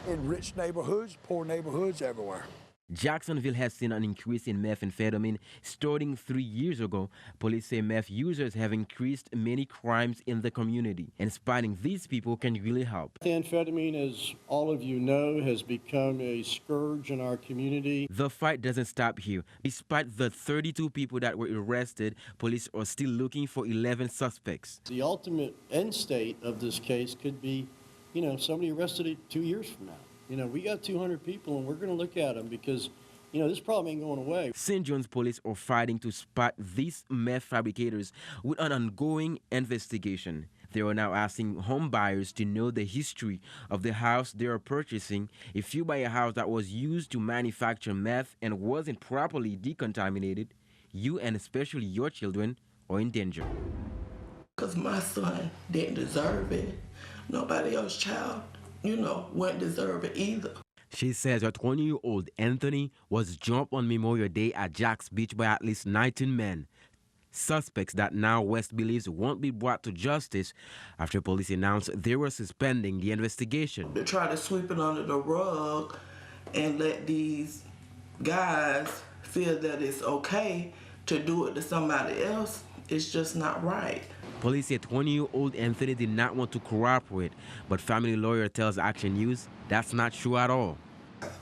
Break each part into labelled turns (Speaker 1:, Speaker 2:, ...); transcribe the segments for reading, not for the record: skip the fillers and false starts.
Speaker 1: in rich neighborhoods, poor neighborhoods, everywhere.
Speaker 2: Jacksonville has seen an increase in methamphetamine starting 3 years ago. Police say meth users have increased many crimes in the community, and spotting these people can really help.
Speaker 3: Methamphetamine, as all of you know, has become a scourge in our community.
Speaker 2: The fight doesn't stop here. Despite the 32 people that were arrested, police are still looking for 11 suspects.
Speaker 3: The ultimate end state of this case could be, somebody arrested 2 years from now. We got 200 people, and we're going to look at them because, this problem ain't going away.
Speaker 2: St. John's police are fighting to spot these meth fabricators with an ongoing investigation. They are now asking home buyers to know the history of the house they are purchasing. If you buy a house that was used to manufacture meth and wasn't properly decontaminated, you and especially your children are in danger.
Speaker 4: Because my son didn't deserve it. Nobody else's child, wouldn't deserve it either.
Speaker 2: She says her 20-year-old Anthony was jumped on Memorial Day at Jack's Beach by at least 19 men. Suspects that now West believes won't be brought to justice after police announced they were suspending the investigation.
Speaker 4: To try to sweep it under the rug and let these guys feel that it's okay to do it to somebody else, it's just not right.
Speaker 2: Police say 20-year-old Anthony did not want to cooperate, but family lawyer tells Action News that's not true at all.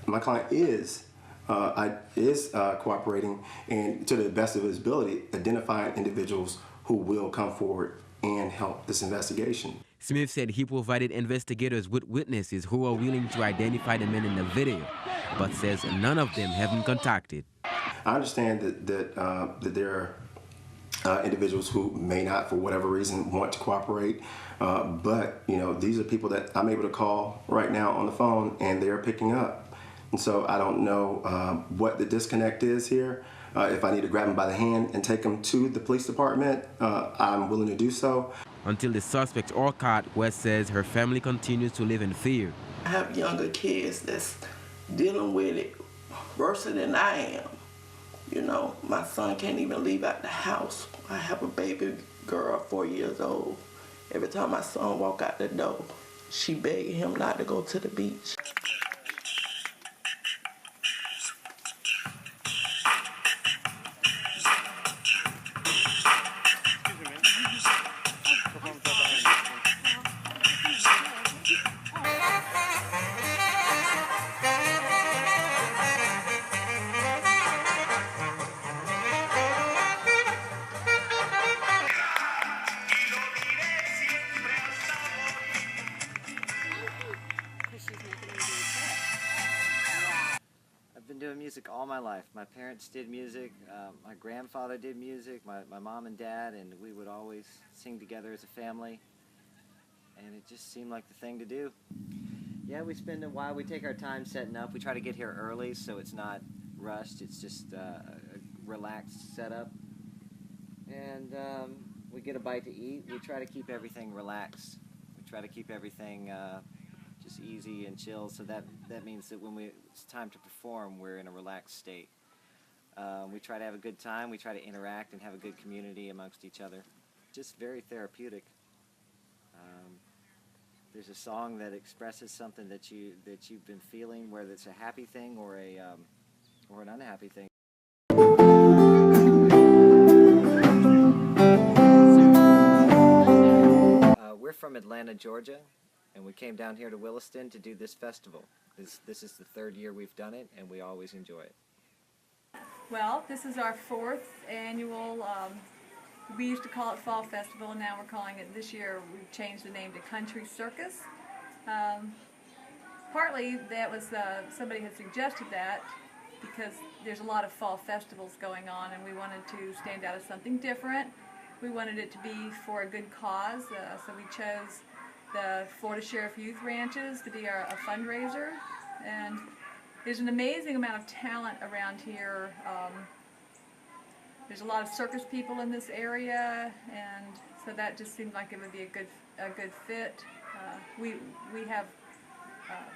Speaker 5: My client is cooperating and, to the best of his ability, identifying individuals who will come forward and help this investigation.
Speaker 2: Smith said he provided investigators with witnesses who are willing to identify the men in the video, but says none of them have been contacted.
Speaker 5: I understand that there are individuals who may not, for whatever reason, want to cooperate. But these are people that I'm able to call right now on the phone, and they're picking up. And so I don't know what the disconnect is here. If I need to grab them by the hand and take them to the police department, I'm willing to do so.
Speaker 2: Until the suspects are caught, West says her family continues to live in fear.
Speaker 4: I have younger kids that's dealing with it worse than I am. My son can't even leave out the house. I have a baby girl, 4 years old. Every time my son walk out the door, she begging him not to go to the beach.
Speaker 6: I've been doing music all my life. My parents did music, my grandfather did music, my mom and dad, and we would always sing together as a family, and it just seemed like the thing to do. Yeah, we spend a while, we take our time setting up. We try to get here early so it's not rushed, it's just a relaxed setup. And we get a bite to eat. We try to keep everything relaxed. We try to keep everything just easy and chill, so that means that when it's time to perform, we're in a relaxed state. We try to have a good time, we try to interact and have a good community amongst each other. Just very therapeutic. There's a song that expresses something that you've been feeling, whether it's a happy thing or an unhappy thing. We're from Atlanta, Georgia, and we came down here to Williston to do this festival. This is the third year we've done it, and we always enjoy it.
Speaker 7: Well, this is our fourth annual, we used to call it Fall Festival, and now we're calling it, this year we've changed the name to Country Circus. Partly that was, somebody had suggested that because there's a lot of fall festivals going on, and we wanted to stand out as something different. We wanted it to be for a good cause, so we chose the Florida Sheriff Youth Ranches to be a fundraiser. And there's an amazing amount of talent around here. There's a lot of circus people in this area, and so that just seemed like it would be a good fit. We have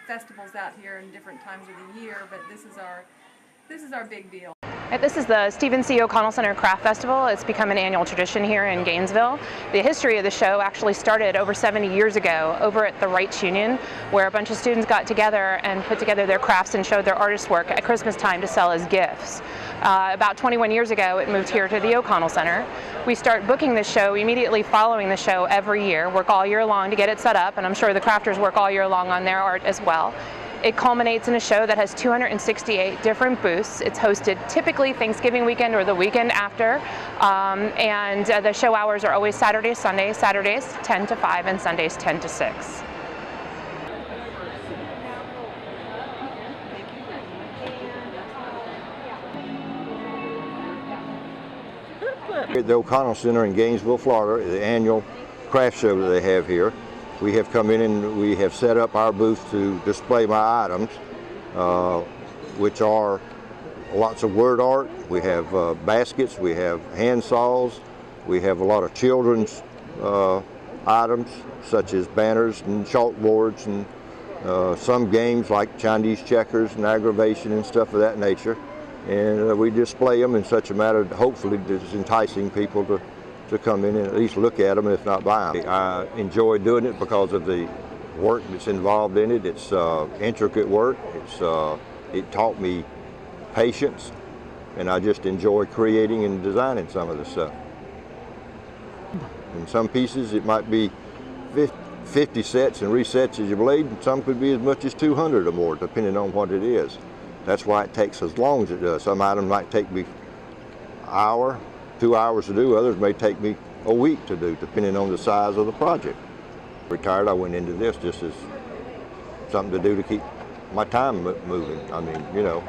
Speaker 7: festivals out here in different times of the year, but this is our big deal.
Speaker 8: This is the Stephen C. O'Connell Center Craft Festival. It's become an annual tradition here in Gainesville. The history of the show actually started over 70 years ago over at the Rights Union, where a bunch of students got together and put together their crafts and showed their artist work at Christmas time to sell as gifts. About 21 years ago, it moved here to the O'Connell Center. We start booking the show immediately following the show every year, work all year long to get it set up, and I'm sure the crafters work all year long on their art as well. It culminates in a show that has 268 different booths. It's hosted typically Thanksgiving weekend or the weekend after, and the show hours are always Saturday, Sunday, Saturdays 10 to 5 and Sundays 10 to 6.
Speaker 9: At the O'Connell Center in Gainesville, Florida, the annual craft show that they have here. We have come in and we have set up our booth to display my items, which are lots of word art. We have baskets, we have hand saws, we have a lot of children's items such as banners and chalkboards and some games like Chinese checkers and aggravation and stuff of that nature. And we display them in such a manner that hopefully is enticing people to come in and at least look at them, if not buy them. I enjoy doing it because of the work that's involved in it. It's intricate work. It taught me patience, and I just enjoy creating and designing some of the stuff. In some pieces it might be 50 sets and resets as you blade, and some could be as much as 200 or more, depending on what it is. That's why it takes as long as it does. Some items might take me an hour, 2 hours to do, others may take me a week to do, depending on the size of the project. Retired, I went into this just as something to do to keep my time moving. I mean, you know,